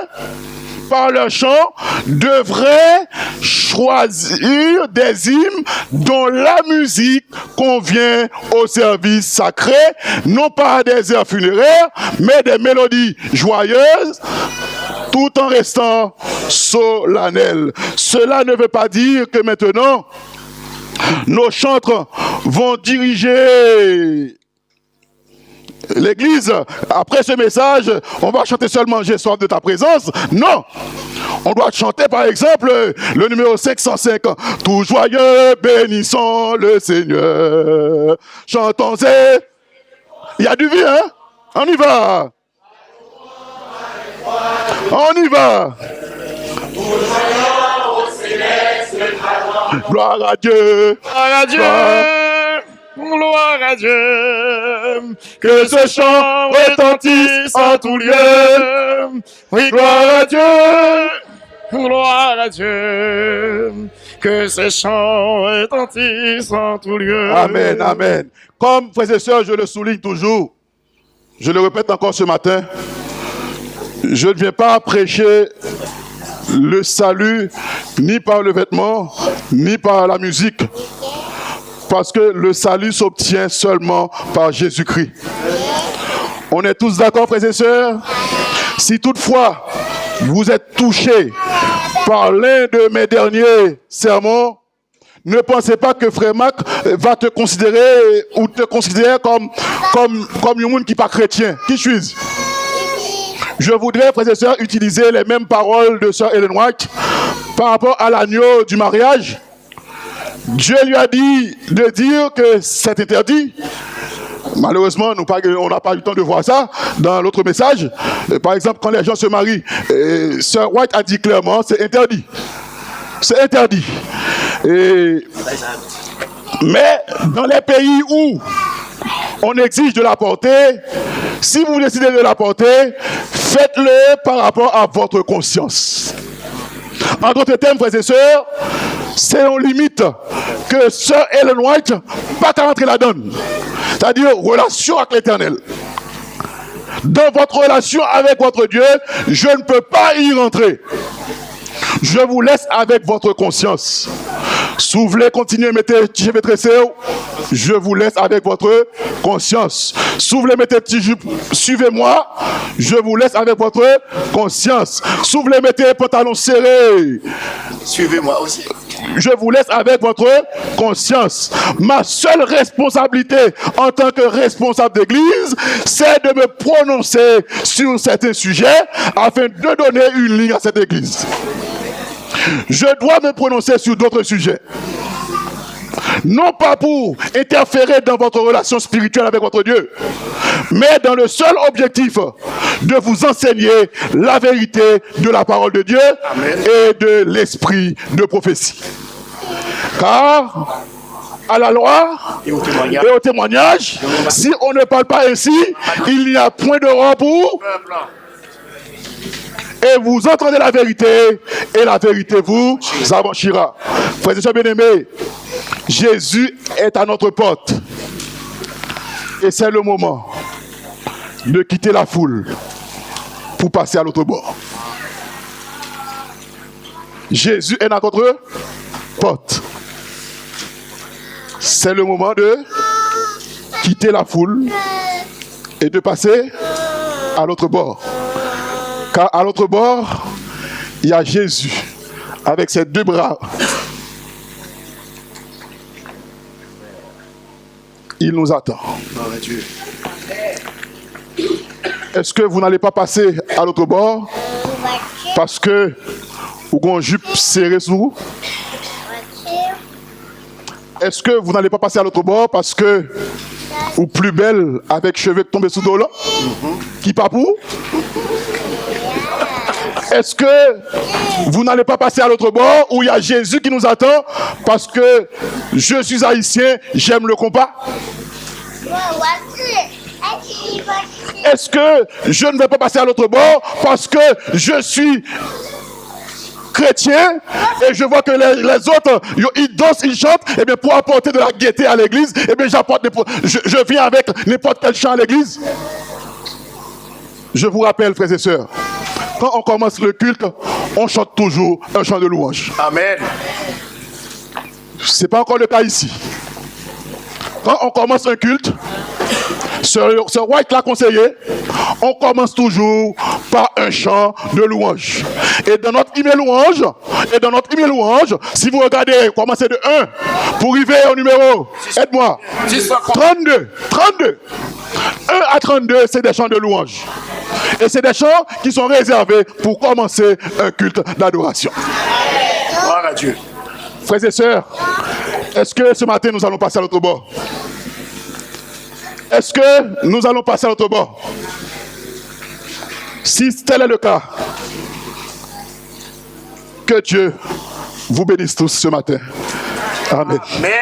par leur chant, devraient choisir des hymnes dont la musique convient au service sacré, non pas des airs funéraires, mais des mélodies joyeuses, tout en restant solennels. Cela ne veut pas dire que maintenant, nos chantres vont diriger l'église. Après ce message, on va chanter seulement J'ai soif de ta présence. Non! On doit chanter par exemple le numéro 505. Tout joyeux, bénissons le Seigneur. Chantons-et. Il y a du vie, hein? On y va. On y va. Gloire à Dieu. Gloire à Dieu. Gloire à Dieu, que ce chant retentisse en tout lieu. Oui, gloire à Dieu, gloire à Dieu, que ce chant retentisse en tout lieu. Amen, amen. Comme frères et sœurs, je le souligne toujours, je le répète encore ce matin, je ne viens pas prêcher le salut ni par le vêtement, ni par la musique. Parce que le salut s'obtient seulement par Jésus-Christ. On est tous d'accord, frères et sœurs? Si toutefois, vous êtes touchés par l'un de mes derniers sermons, ne pensez pas que Frère Mac va te considérer ou te considérer comme un monde qui n'est pas chrétien. Qui suis-je? Je voudrais, frères et sœurs, utiliser les mêmes paroles de Sir Ellen White par rapport à l'agneau du mariage. Dieu lui a dit de dire que c'est interdit. Malheureusement, on n'a pas eu le temps de voir ça dans l'autre message. Par exemple, quand les gens se marient, Sir White a dit clairement, c'est interdit. C'est interdit. Mais dans les pays où on exige de la porter, si vous décidez de la porter, faites-le par rapport à votre conscience. En d'autres termes, frères et sœurs, c'est en limite que Sir Ellen White pas qu'à rentrer là-dedans. C'est-à-dire relation avec l'Éternel. Dans votre relation avec votre Dieu, je ne peux pas y rentrer. Je vous laisse avec votre conscience. Si vous voulez continuer à mettre petit cheveux tressés, je vous laisse avec votre conscience. Si vous voulez mettre petit jupe, suivez-moi, je vous laisse avec votre conscience. Si vous voulez mettre pantalon serré, suivez-moi aussi. Je vous laisse avec votre conscience. Ma seule responsabilité en tant que responsable d'église, c'est de me prononcer sur certains sujets afin de donner une ligne à cette église. Je dois me prononcer sur d'autres sujets. Non pas pour interférer dans votre relation spirituelle avec votre Dieu, mais dans le seul objectif de vous enseigner la vérité de la parole de Dieu. Amen. Et de l'esprit de prophétie. Car à la loi et au témoignage. Si on ne parle pas ainsi, il n'y a point de repos. Et vous entendez la vérité, et la vérité vous affranchira. Frères et sœurs bien-aimés, Jésus est à notre porte. Et c'est le moment de quitter la foule pour passer à l'autre bord. Jésus est à notre porte. C'est le moment de quitter la foule et de passer à l'autre bord. Car à l'autre bord, il y a Jésus avec ses deux bras. Il nous attend. Est-ce que vous n'allez pas passer à l'autre bord parce que vous avez une jupe serrée sous vous? Est-ce que vous n'allez pas passer à l'autre bord parce que vous plus belle avec cheveux tombés sous dos là? Qui pas pour? Est-ce que vous n'allez pas passer à l'autre bord où il y a Jésus qui nous attend parce que je suis haïtien, j'aime le compas? Est-ce que je ne vais pas passer à l'autre bord parce que je suis chrétien et je vois que les autres ils dansent, ils chantent, et bien pour apporter de la gaieté à l'église, et bien je viens avec n'importe quel chant à l'église? Je vous rappelle, frères et sœurs, quand on commence le culte, on chante toujours un chant de louange. Amen. C'est pas encore le cas ici. Quand on commence un culte, ce White l'a conseillé, on commence toujours par un chant de louange. Et dans notre hymne louange, si vous regardez, commencez de 1 pour arriver au numéro, aide-moi, 32. 1 à 32, c'est des chants de louange. Et c'est des chants qui sont réservés pour commencer un culte d'adoration. Gloire à Dieu. Frères et sœurs, est-ce que ce matin nous allons passer à l'autre bord? Est-ce que nous allons passer à l'autre bord? Si tel est le cas, que Dieu vous bénisse tous ce matin. Amen. Amen.